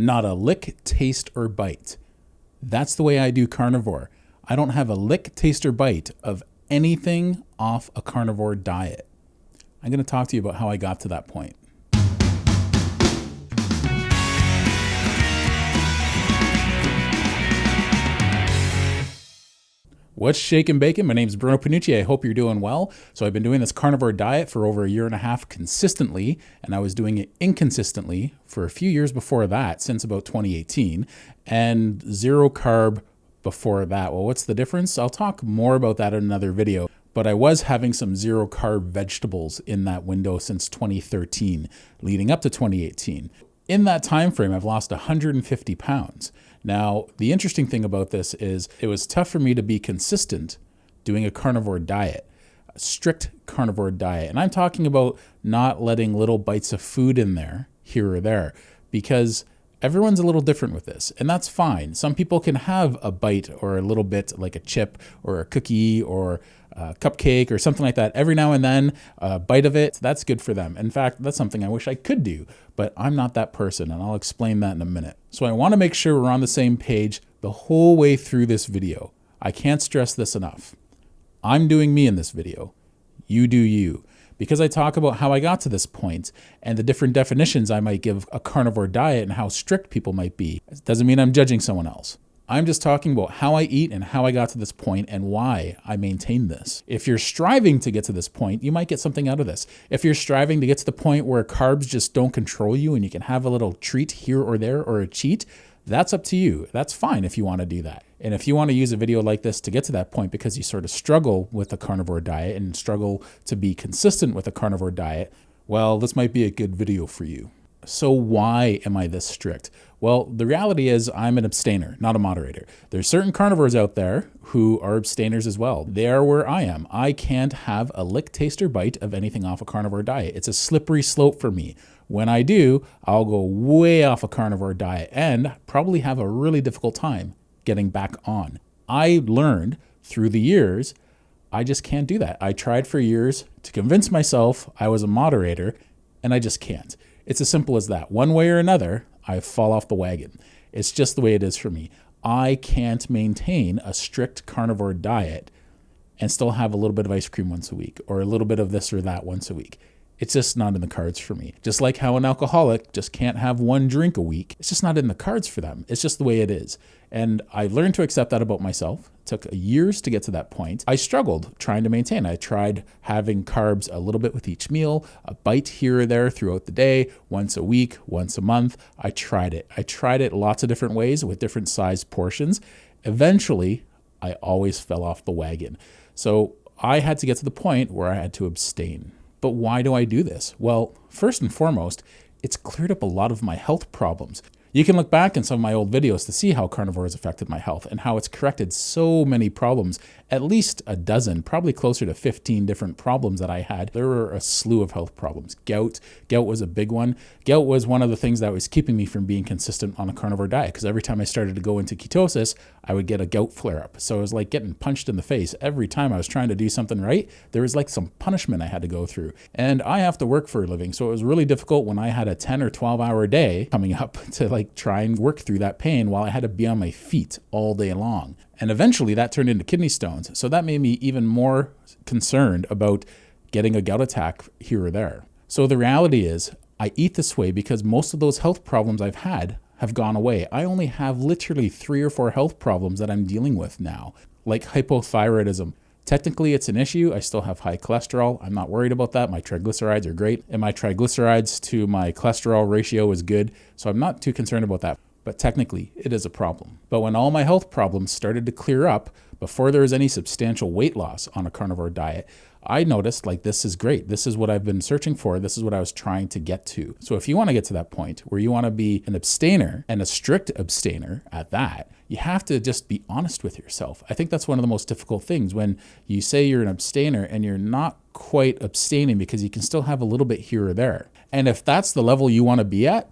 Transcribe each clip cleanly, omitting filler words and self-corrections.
Not a lick, taste, or bite. That's the way I do carnivore. I don't have a lick, taste, or bite of anything off a carnivore diet. I'm going to talk to you about how I got to that point. What's shaking bacon? My name is Bruno Panucci. I hope you're doing well. So I've been doing this carnivore diet for over 1.5 years consistently, and I was doing it inconsistently for a few years before that, since about 2018, and zero carb before that. Well, what's the difference? I'll talk more about that in another video, but I was having some zero carb vegetables in that window since 2013, leading up to 2018. In that time frame, I've lost 150 pounds. Now, the interesting thing about this is it was tough for me to be consistent doing a carnivore diet, a strict carnivore diet. And I'm talking about not letting little bites of food in there, here or there, because everyone's a little different with this, and that's fine. Some people can have a bite or a little bit, like a chip or a cookie or a cupcake or something like that every now and then, a bite of it. That's good for them. In fact, that's something I wish I could do, but I'm not that person, and I'll explain that in a minute. So I want to make sure we're on the same page the whole way through this video. I can't stress this enough. I'm doing me in this video. You do you. Because I talk about how I got to this point and the different definitions I might give a carnivore diet and how strict people might be. It doesn't mean I'm judging someone else. I'm just talking about how I eat and how I got to this point and why I maintain this. If you're striving to get to this point, you might get something out of this. If you're striving to get to the point where carbs just don't control you and you can have a little treat here or there or a cheat, that's up to you. That's fine if you want to do that. And if you want to use a video like this to get to that point because you sort of struggle with a carnivore diet and struggle to be consistent with a carnivore diet, well, this might be a good video for you. So why am I this strict? Well, the reality is I'm an abstainer, not a moderator. There's certain carnivores out there who are abstainers as well. They are where I am. I can't have a lick, taste, or bite of anything off a carnivore diet. It's a slippery slope for me. When I do, I'll go way off a carnivore diet and probably have a really difficult time getting back on. I learned through the years, I just can't do that. I tried for years to convince myself I was a moderator, and I just can't. It's as simple as that. One way or another, I fall off the wagon. It's just the way it is for me. I can't maintain a strict carnivore diet and still have a little bit of ice cream once a week or a little bit of this or that once a week. It's just not in the cards for me. Just like how an alcoholic just can't have one drink a week. It's just not in the cards for them. It's just the way it is. And I learned to accept that about myself. It took years to get to that point. I struggled trying to maintain. I tried having carbs a little bit with each meal, a bite here or there throughout the day, once a week, once a month. I tried it. I tried it lots of different ways with different sized portions. Eventually, I always fell off the wagon. So I had to get to the point where I had to abstain. But why do I do this? Well, first and foremost, it's cleared up a lot of my health problems. You can look back in some of my old videos to see how carnivore has affected my health and how it's corrected so many problems, at least a dozen, probably closer to 15 different problems that I had. There were a slew of health problems. Gout was a big one. Gout was one of the things that was keeping me from being consistent on a carnivore diet because every time I started to go into ketosis, I would get a gout flare-up. So it was like getting punched in the face. Every time I was trying to do something right, there was like some punishment I had to go through. And I have to work for a living, so it was really difficult when I had a 10 or 12-hour day coming up to try and work through that pain while I had to be on my feet all day long. And eventually that turned into kidney stones. So that made me even more concerned about getting a gout attack here or there. So the reality is I eat this way because most of those health problems I've had have gone away. I only have literally 3 or 4 health problems that I'm dealing with now, like hypothyroidism. Technically, it's an issue. I still have high cholesterol. I'm not worried about that. My triglycerides are great, and my triglycerides to my cholesterol ratio is good, so I'm not too concerned about that. But technically, it is a problem. But when all my health problems started to clear up, before there was any substantial weight loss on a carnivore diet, I noticed this is great. This is what I've been searching for. This is what I was trying to get to. So if you want to get to that point where you want to be an abstainer and a strict abstainer at that, you have to just be honest with yourself. I think that's one of the most difficult things when you say you're an abstainer and you're not quite abstaining because you can still have a little bit here or there. And if that's the level you want to be at,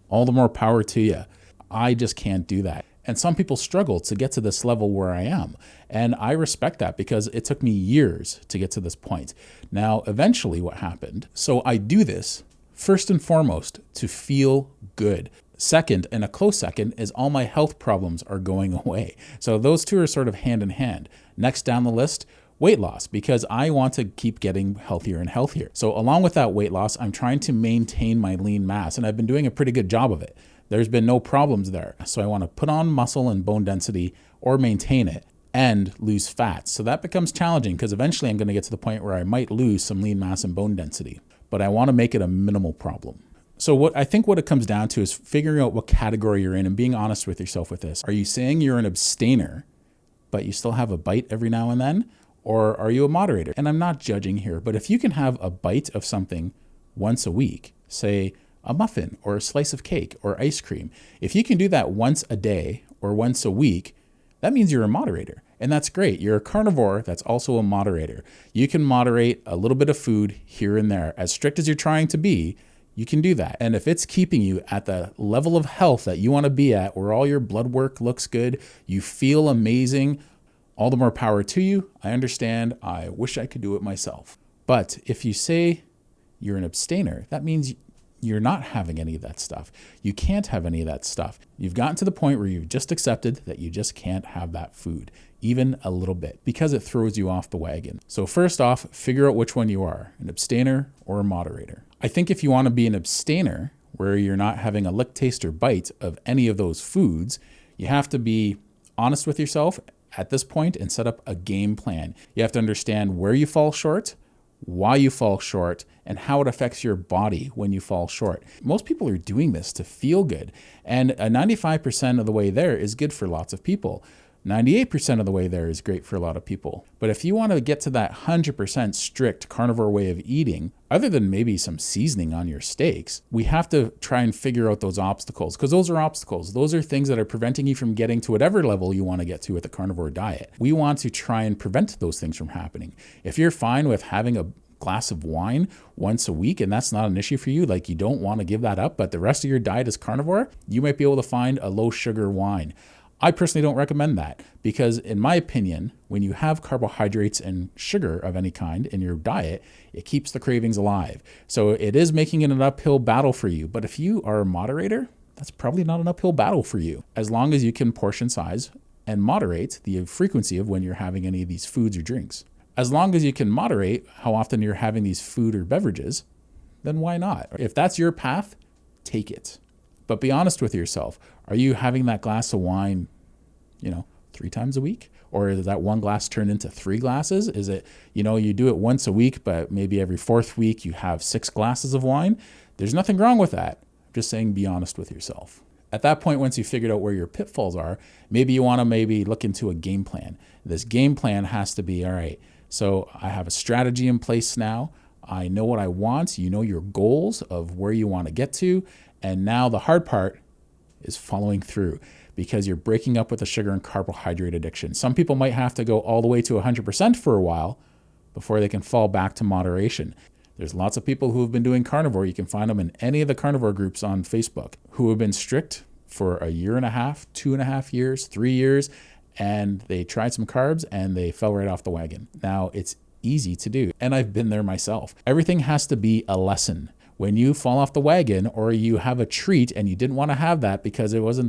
all the more power to you. I just can't do that. And some people struggle to get to this level where I am. And I respect that because it took me years to get to this point. Now, eventually what happened, so I do this first and foremost to feel good. Second, and a close second, is all my health problems are going away. So those two are sort of hand in hand. Next down the list, weight loss, because I want to keep getting healthier and healthier. So along with that weight loss, I'm trying to maintain my lean mass, and I've been doing a pretty good job of it. There's been no problems there. So I want to put on muscle and bone density or maintain it and lose fat. So that becomes challenging because eventually I'm going to get to the point where I might lose some lean mass and bone density, but I want to make it a minimal problem. So what it comes down to is figuring out what category you're in and being honest with yourself with this. Are you saying you're an abstainer, but you still have a bite every now and then? Or are you a moderator? And I'm not judging here, but if you can have a bite of something once a week, say a muffin or a slice of cake or ice cream, if you can do that once a day or once a week, that means you're a moderator. And that's great. You're a carnivore that's also a moderator. You can moderate a little bit of food here and there. As strict as you're trying to be, you can do that. And if it's keeping you at the level of health that you want to be at, where all your blood work looks good, you feel amazing, all the more power to you. I understand. I wish I could do it myself. But if you say you're an abstainer, that means you're not having any of that stuff. You can't have any of that stuff. You've gotten to the point where you've just accepted that you just can't have that food, even a little bit, because it throws you off the wagon. So first off, figure out which one you are, an abstainer or a moderator. I think if you want to be an abstainer, where you're not having a lick, taste, or bite of any of those foods, you have to be honest with yourself at this point and set up a game plan. You have to understand where you fall short, why you fall short, and how it affects your body when you fall short. Most people are doing this to feel good, and 95% of the way there is good for lots of people. 98% of the way there is great for a lot of people. But if you want to get to that 100% strict carnivore way of eating, other than maybe some seasoning on your steaks, we have to try and figure out those obstacles, because those are obstacles. Those are things that are preventing you from getting to whatever level you want to get to with a carnivore diet. We want to try and prevent those things from happening. If you're fine with having a glass of wine once a week and that's not an issue for you, like you don't want to give that up, but the rest of your diet is carnivore, you might be able to find a low sugar wine. I personally don't recommend that because, in my opinion, when you have carbohydrates and sugar of any kind in your diet, it keeps the cravings alive. So it is making it an uphill battle for you. But if you are a moderator, that's probably not an uphill battle for you, as long as you can portion size and moderate the frequency of when you're having any of these foods or drinks. As long as you can moderate how often you're having these food or beverages, then why not? If that's your path, take it. But be honest with yourself. Are you having that glass of wine, 3 times a week? Or is that one glass turned into 3 glasses? Is it, you do it once a week, but maybe every 4th week you have 6 glasses of wine? There's nothing wrong with that. I'm just saying be honest with yourself. At that point, once you figured out where your pitfalls are, maybe you want to look into a game plan. This game plan has to be, all right, so I have a strategy in place now. I know what I want. You know your goals of where you want to get to. And now the hard part is following through, because you're breaking up with the sugar and carbohydrate addiction. Some people might have to go all the way to 100% for a while before they can fall back to moderation. There's lots of people who have been doing carnivore. You can find them in any of the carnivore groups on Facebook who have been strict for a year and a half, 2.5 years, 3 years, and they tried some carbs and they fell right off the wagon. Now it's easy to do, and I've been there myself. Everything has to be a lesson. When you fall off the wagon or you have a treat and you didn't want to have that because it was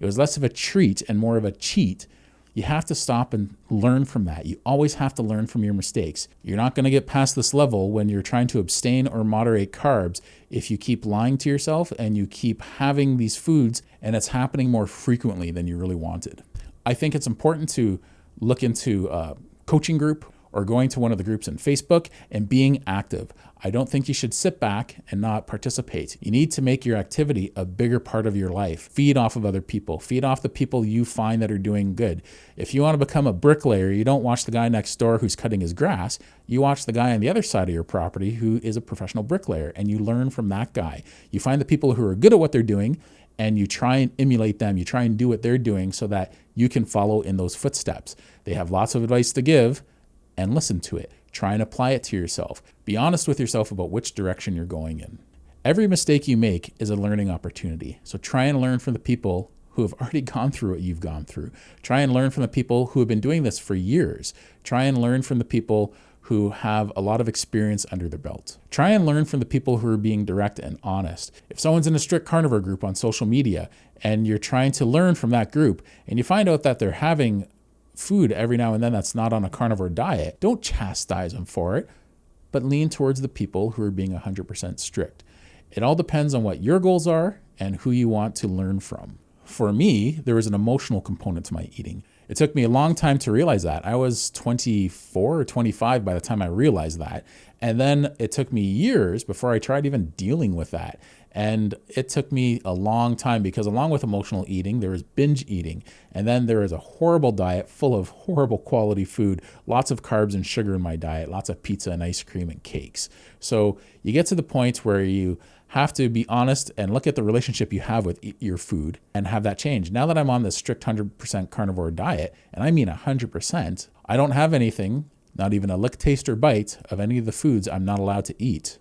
less of a treat and more of a cheat, you have to stop and learn from that. You always have to learn from your mistakes. You're not going to get past this level when you're trying to abstain or moderate carbs if you keep lying to yourself and you keep having these foods and it's happening more frequently than you really wanted. I think it's important to look into a coaching group or going to one of the groups in Facebook and being active. I don't think you should sit back and not participate. You need to make your activity a bigger part of your life. Feed off of other people. Feed off the people you find that are doing good. If you want to become a bricklayer, you don't watch the guy next door who's cutting his grass. You watch the guy on the other side of your property who is a professional bricklayer, and you learn from that guy. You find the people who are good at what they're doing, and you try and emulate them. You try and do what they're doing so that you can follow in those footsteps. They have lots of advice to give, and listen to it. Try and apply it to yourself. Be honest with yourself about which direction you're going in. Every mistake you make is a learning opportunity. So try and learn from the people who have already gone through what you've gone through. Try and learn from the people who have been doing this for years. Try and learn from the people who have a lot of experience under their belt. Try and learn from the people who are being direct and honest. If someone's in a strict carnivore group on social media and you're trying to learn from that group and you find out that they're having food every now and then that's not on a carnivore diet, don't chastise them for it, but lean towards the people who are being 100% strict. It all depends on what your goals are and who you want to learn from. For me, there was an emotional component to my eating. It took me a long time to realize that. I was 24 or 25 by the time I realized that. And then it took me years before I tried even dealing with that. And it took me a long time because along with emotional eating, there is binge eating. And then there is a horrible diet full of horrible quality food, lots of carbs and sugar in my diet, lots of pizza and ice cream and cakes. So you get to the point where you have to be honest and look at the relationship you have with your food and have that change. Now that I'm on this strict 100% carnivore diet, and I mean 100%, I don't have anything, not even a lick, taste, or bite of any of the foods I'm not allowed to eat.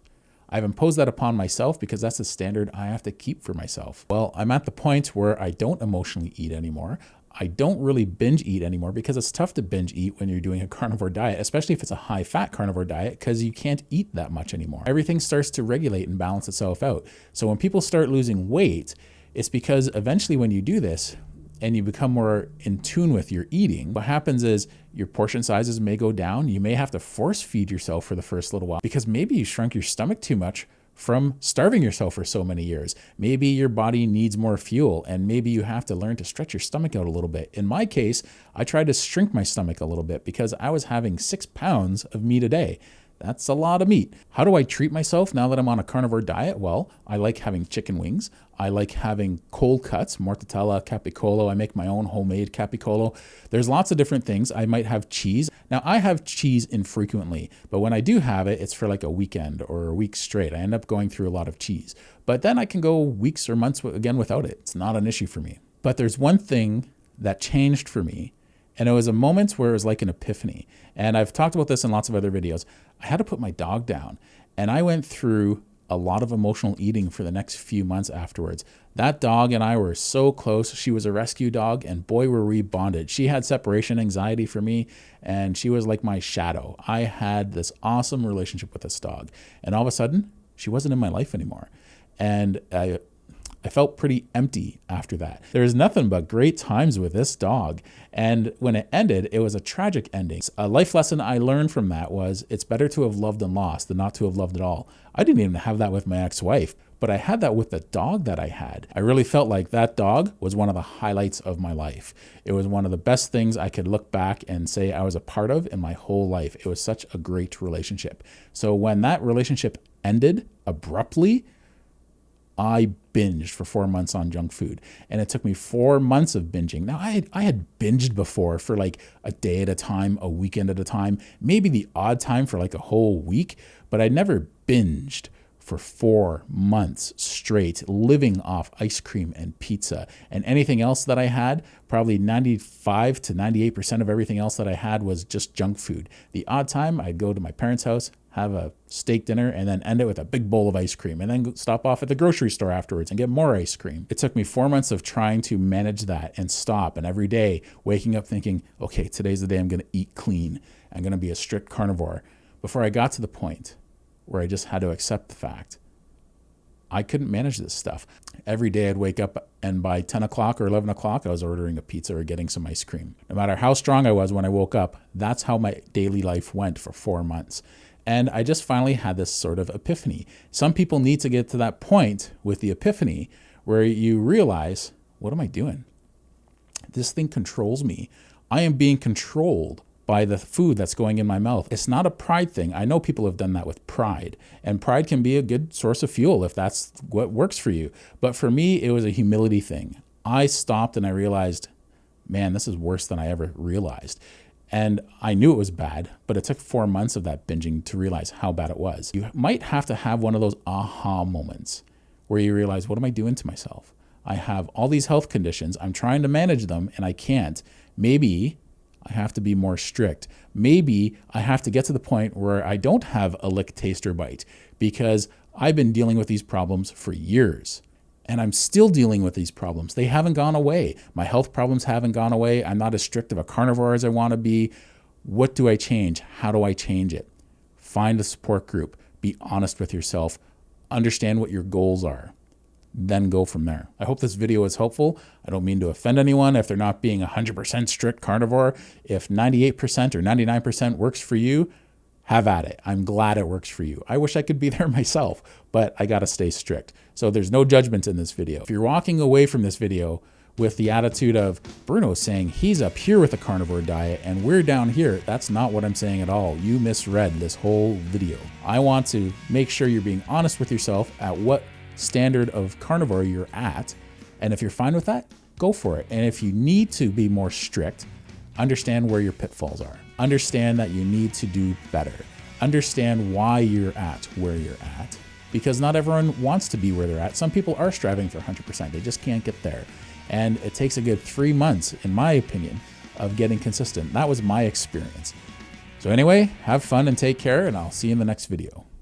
I've imposed that upon myself because that's the standard I have to keep for myself. Well, I'm at the point where I don't emotionally eat anymore. I don't really binge eat anymore because it's tough to binge eat when you're doing a carnivore diet, especially if it's a high fat carnivore diet, because you can't eat that much anymore. Everything starts to regulate and balance itself out. So when people start losing weight, it's because eventually when you do this and you become more in tune with your eating, what happens is your portion sizes may go down. You may have to force feed yourself for the first little while because maybe you shrunk your stomach too much from starving yourself for so many years. Maybe your body needs more fuel and maybe you have to learn to stretch your stomach out a little bit. In my case, I tried to shrink my stomach a little bit because I was having 6 pounds of meat a day. That's a lot of meat. How do I treat myself now that I'm on a carnivore diet? Well, I like having chicken wings. I like having cold cuts, mortadella, capicolo. I make my own homemade capicolo. There's lots of different things. I might have cheese. Now, I have cheese infrequently, but when I do have it, it's for like a weekend or a week straight. I end up going through a lot of cheese. But then I can go weeks or months again without it. It's not an issue for me. But there's one thing that changed for me, and it was a moment where it was like an epiphany. And I've talked about this in lots of other videos. I had to put my dog down, and I went through a lot of emotional eating for the next few months afterwards. That dog and I were so close. She was a rescue dog, and boy, were we bonded. She had separation anxiety for me, and she was like my shadow. I had this awesome relationship with this dog, and all of a sudden, she wasn't in my life anymore. And I felt pretty empty after that. There was nothing but great times with this dog. And when it ended, it was a tragic ending. A life lesson I learned from that was it's better to have loved and lost than not to have loved at all. I didn't even have that with my ex-wife, but I had that with the dog that I had. I really felt like that dog was one of the highlights of my life. It was one of the best things I could look back and say I was a part of in my whole life. It was such a great relationship. So when that relationship ended abruptly, I binged for 4 months on junk food, and it took me 4 months of binging. Now, I had binged before for like a day at a time, a weekend at a time, maybe the odd time for like a whole week, but I never binged for 4 months straight, living off ice cream and pizza and anything else that I had. Probably 95 to 98% of everything else that I had was just junk food. The odd time I'd go to my parents' house, have a steak dinner, and then end it with a big bowl of ice cream, and then stop off at the grocery store afterwards and get more ice cream. It took me 4 months of trying to manage that and stop, and every day waking up thinking, okay, today's the day I'm gonna eat clean. I'm gonna be a strict carnivore. Before I got to the point where I just had to accept the fact I couldn't manage this stuff. Every day I'd wake up and by 10 o'clock or 11 o'clock, I was ordering a pizza or getting some ice cream. No matter how strong I was when I woke up, that's how my daily life went for 4 months. And I just finally had this sort of epiphany. Some people need to get to that point with the epiphany where you realize, what am I doing? This thing controls me. I am being controlled by the food that's going in my mouth. It's not a pride thing. I know people have done that with pride, and pride can be a good source of fuel if that's what works for you. But for me, it was a humility thing. I stopped and I realized, man, this is worse than I ever realized. And I knew it was bad, but it took 4 months of that binging to realize how bad it was. You might have to have one of those aha moments where you realize, what am I doing to myself? I have all these health conditions. I'm trying to manage them and I can't. Maybe I have to be more strict. Maybe I have to get to the point where I don't have a lick, taste, or bite, because I've been dealing with these problems for years. And I'm still dealing with these problems. They haven't gone away. My health problems haven't gone away. I'm not as strict of a carnivore as I want to be. What do I change? How do I change it? find a support group, be honest with yourself, understand what your goals are, then go from there. I hope this video is helpful. I don't mean to offend anyone if they're not being 100% strict carnivore. If 98% or 99% works for you, have at it. I'm glad it works for you. I wish I could be there myself, but I gotta stay strict. So there's no judgment in this video. If you're walking away from this video with the attitude of Bruno's saying he's up here with a carnivore diet and we're down here, that's not what I'm saying at all. You misread this whole video. I want to make sure you're being honest with yourself at what standard of carnivore you're at. And if you're fine with that, go for it. And if you need to be more strict, understand where your pitfalls are. Understand that you need to do better. Understand why you're at where you're at, because not everyone wants to be where they're at. Some people are striving for 100%. They just can't get there. And it takes a good 3 months, in my opinion, of getting consistent. That was my experience. So anyway, have fun and take care, and I'll see you in the next video.